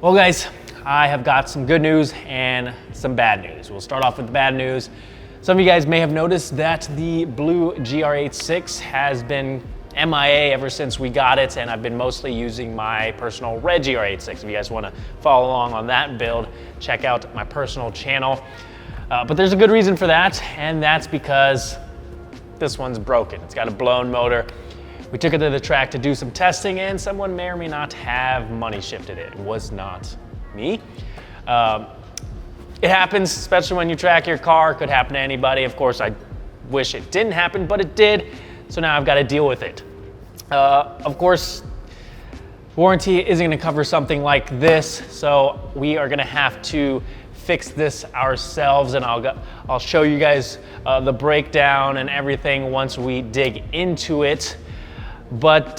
Well guys, I have got some good news and some bad news. We'll start off with the bad news. Some of you guys may have noticed that the blue GR86 has been MIA ever since we got it, and I've been mostly using my personal red GR86. If you guys want to follow along on that build, check out my personal channel. But there's a good reason for that, and that's because this one's broken. It's got a blown motor. We took it to the track to do some testing, and someone may or may not have money shifted it. It was not me. It happens, especially when you track your car. It could happen to anybody. Of course, I wish it didn't happen, but it did. So now I've got to deal with it. Of course, warranty isn't going to cover something like this, so we are going to have to fix this ourselves, and I'll show you guys the breakdown and everything once we dig into it. But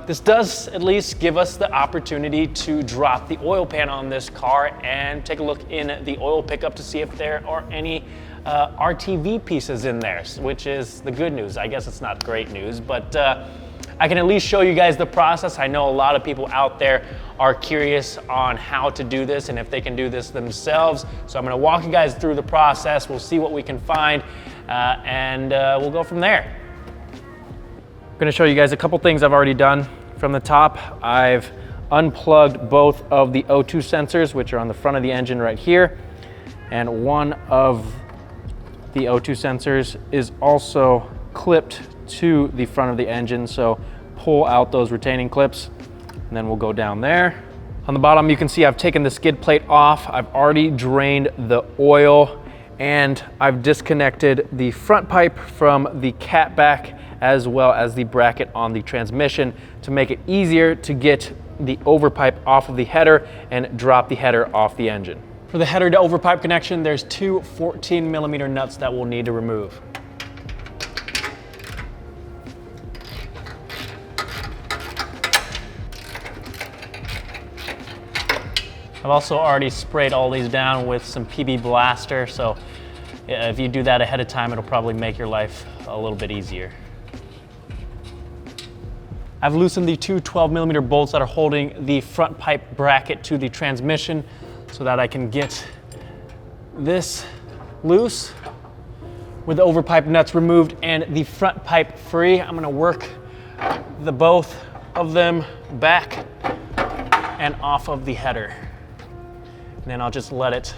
this does at least give us the opportunity to drop the oil pan on this car and take a look in the oil pickup to see if there are any RTV pieces in there, which is the good news. I guess it's not great news, but I can at least show you guys the process. I know a lot of people out there are curious on how to do this and if they can do this themselves. So I'm gonna walk you guys through the process. We'll see what we can find and we'll go from there. I'm gonna show you guys a couple things I've already done. From the top, I've unplugged both of the O2 sensors, which are on the front of the engine right here. And one of the O2 sensors is also clipped to the front of the engine. So pull out those retaining clips and then we'll go down there. On the bottom, you can see I've taken the skid plate off. I've already drained the oil and I've disconnected the front pipe from the catback as well as the bracket on the transmission to make it easier to get the overpipe off of the header and drop the header off the engine. For the header to overpipe connection, there's two 14mm nuts that we'll need to remove. I've also already sprayed all these down with some PB Blaster, so if you do that ahead of time, it'll probably make your life a little bit easier. I've loosened the two 12mm bolts that are holding the front pipe bracket to the transmission so that I can get this loose with the overpipe nuts removed and the front pipe free. I'm gonna work the both of them back and off of the header. And then I'll just let it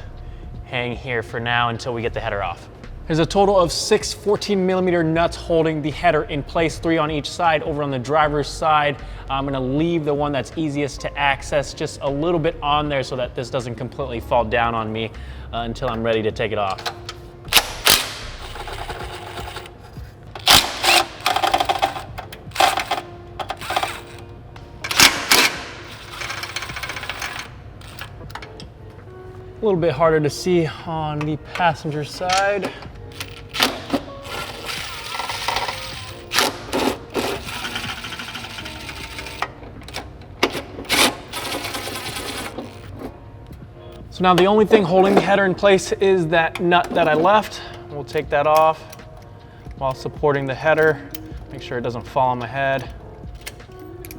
hang here for now until we get the header off. There's a total of 6 14mm nuts holding the header in place, 3 on each side. Over on the driver's side, I'm gonna leave the one that's easiest to access just a little bit on there so that this doesn't completely fall down on me until I'm ready to take it off. A little bit harder to see on the passenger side. So now the only thing holding the header in place is that nut that I left. We'll take that off while supporting the header. Make sure it doesn't fall on my head.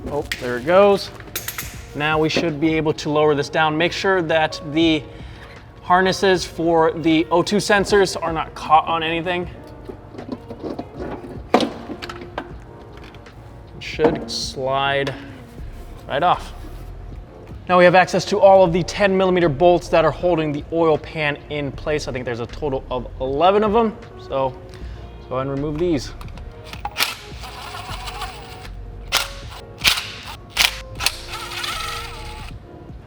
Oh, there it goes. Now we should be able to lower this down. Make sure that the harnesses for the O2 sensors are not caught on anything. It should slide right off. Now we have access to all of the 10mm bolts that are holding the oil pan in place. I think there's a total of 11 of them. So let's go ahead and remove these.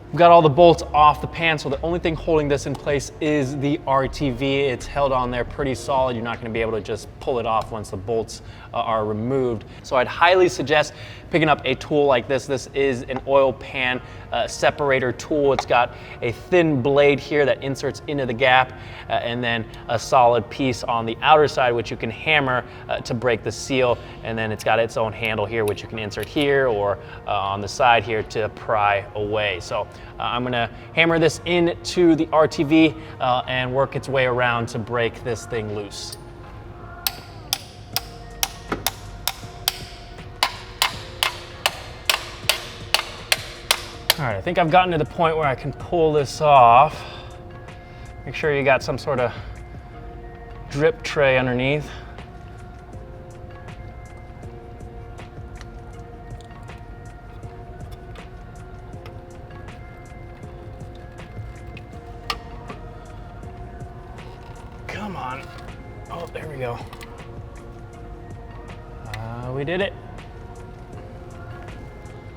We've got all the bolts off the pan, so the only thing holding this in place is the RTV. It's held on there pretty solid. You're not gonna be able to just pull it off once the bolts are removed. So I'd highly suggest picking up a tool like this. This is an oil pan separator tool. It's got a thin blade here that inserts into the gap and then a solid piece on the outer side which you can hammer to break the seal, and then it's got its own handle here which you can insert here or on the side here to pry away. So I'm gonna hammer this into the RTV and work its way around to break this thing loose. All right, I think I've gotten to the point where I can pull this off. Make sure you got some sort of drip tray underneath. Come on. Oh, there we go. We did it.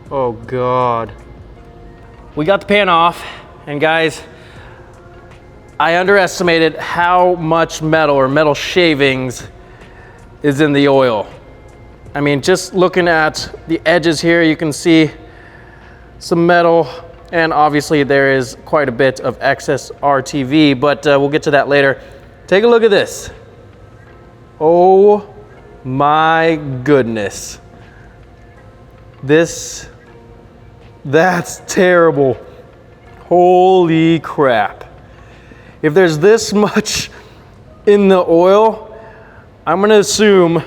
Oh God. We got the pan off, and guys, I underestimated how much metal or metal shavings is in the oil. I mean, just looking at the edges here, you can see some metal, and obviously there is quite a bit of excess RTV, but we'll get to that later. Take a look at this. Oh my goodness. That's terrible. Holy crap. If there's this much in the oil, I'm gonna assume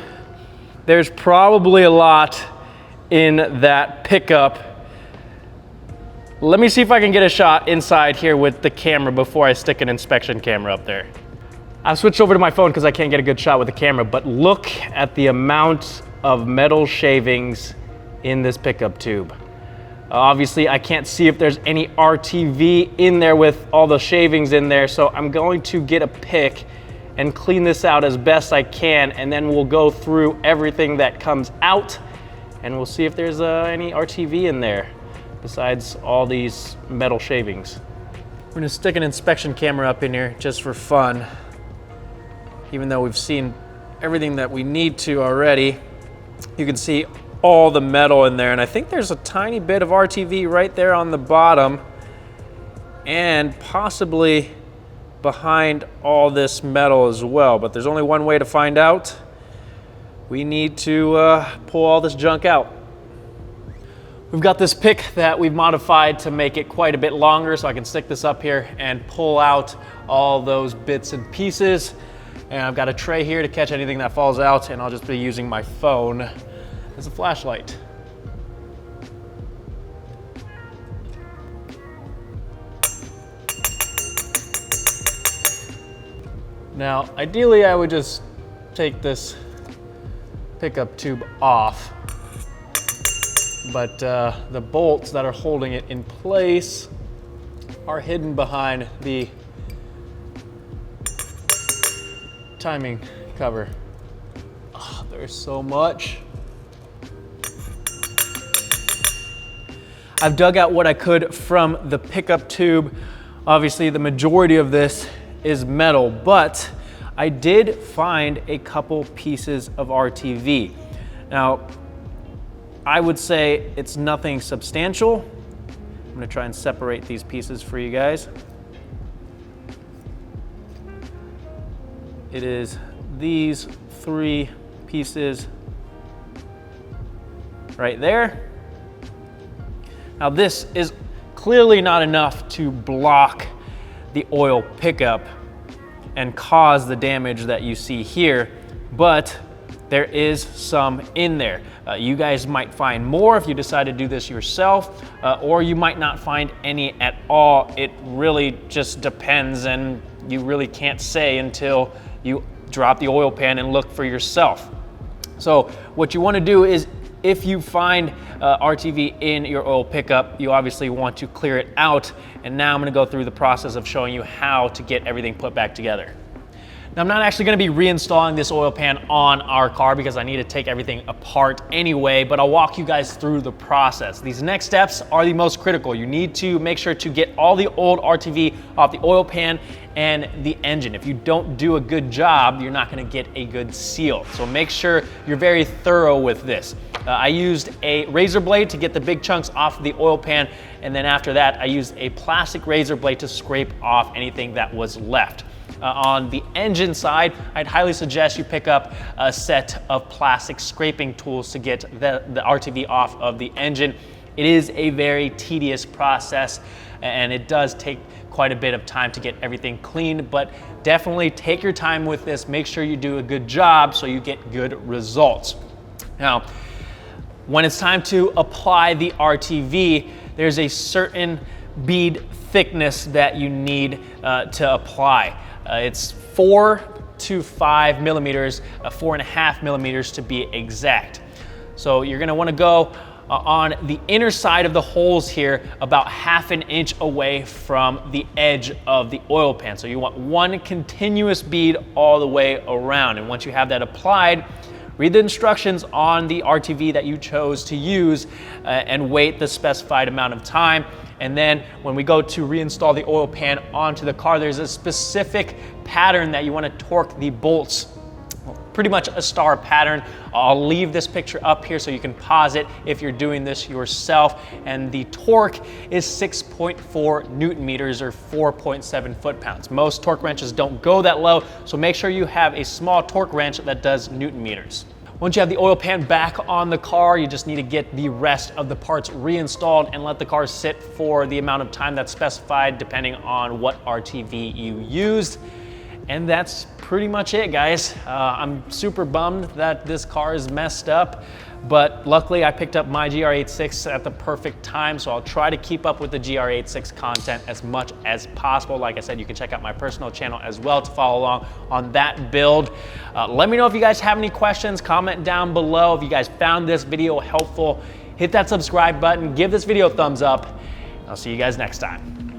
there's probably a lot in that pickup. Let me see if I can get a shot inside here with the camera before I stick an inspection camera up there. I've switched over to my phone because I can't get a good shot with the camera, but look at the amount of metal shavings in this pickup tube. Obviously, I can't see if there's any RTV in there with all the shavings in there, so I'm going to get a pick and clean this out as best I can, and then we'll go through everything that comes out, and we'll see if there's any RTV in there besides all these metal shavings. We're gonna stick an inspection camera up in here just for fun, even though we've seen everything that we need to already. You can see all the metal in there, and I think there's a tiny bit of RTV right there on the bottom, and possibly behind all this metal as well, but there's only one way to find out. We need to pull all this junk out. We've got this pick that we've modified to make it quite a bit longer, so I can stick this up here and pull out all those bits and pieces. And I've got a tray here to catch anything that falls out, and I'll just be using my phone as a flashlight. Now, ideally I would just take this pickup tube off, but the bolts that are holding it in place are hidden behind the timing cover. Oh, there's so much. I've dug out what I could from the pickup tube. Obviously, the majority of this is metal, but I did find a couple pieces of RTV. Now, I would say it's nothing substantial. I'm gonna try and separate these pieces for you guys. It is these 3 pieces right there. Now this is clearly not enough to block the oil pickup and cause the damage that you see here, but there is some in there. You guys might find more if you decide to do this yourself, or you might not find any at all. It really just depends, and you really can't say until you drop the oil pan and look for yourself. So what you want to do is, if you find RTV in your oil pickup, you obviously want to clear it out. And now I'm gonna go through the process of showing you how to get everything put back together. Now, I'm not actually gonna be reinstalling this oil pan on our car because I need to take everything apart anyway, but I'll walk you guys through the process. These next steps are the most critical. You need to make sure to get all the old RTV off the oil pan and the engine. If you don't do a good job, you're not gonna get a good seal. So make sure you're very thorough with this. I used a razor blade to get the big chunks off the oil pan, and then after that, I used a plastic razor blade to scrape off anything that was left. On the engine side, I'd highly suggest you pick up a set of plastic scraping tools to get the RTV off of the engine. It is a very tedious process, and it does take quite a bit of time to get everything clean, but definitely take your time with this. Make sure you do a good job so you get good results. Now, when it's time to apply the RTV, there's a certain bead thickness that you need to apply. It's 4 to 5 millimeters, 4.5 millimeters to be exact. So you're gonna wanna go on the inner side of the holes here, about 1/2 inch away from the edge of the oil pan. So you want one continuous bead all the way around. And once you have that applied, read the instructions on the RTV that you chose to use and wait the specified amount of time. And then when we go to reinstall the oil pan onto the car, there's a specific pattern that you want to torque the bolts. Pretty much a star pattern. I'll leave this picture up here so you can pause it if you're doing this yourself. And the torque is 6.4 Newton meters or 4.7 foot-pounds. Most torque wrenches don't go that low, so make sure you have a small torque wrench that does Newton meters. Once you have the oil pan back on the car, you just need to get the rest of the parts reinstalled and let the car sit for the amount of time that's specified depending on what RTV you used. And that's pretty much it, guys. I'm super bummed that this car is messed up, but luckily I picked up my GR86 at the perfect time, so I'll try to keep up with the GR86 content as much as possible. Like I said, you can check out my personal channel as well to follow along on that build. Let me know if you guys have any questions, comment down below. If you guys found this video helpful, hit that subscribe button, give this video a thumbs up. I'll see you guys next time.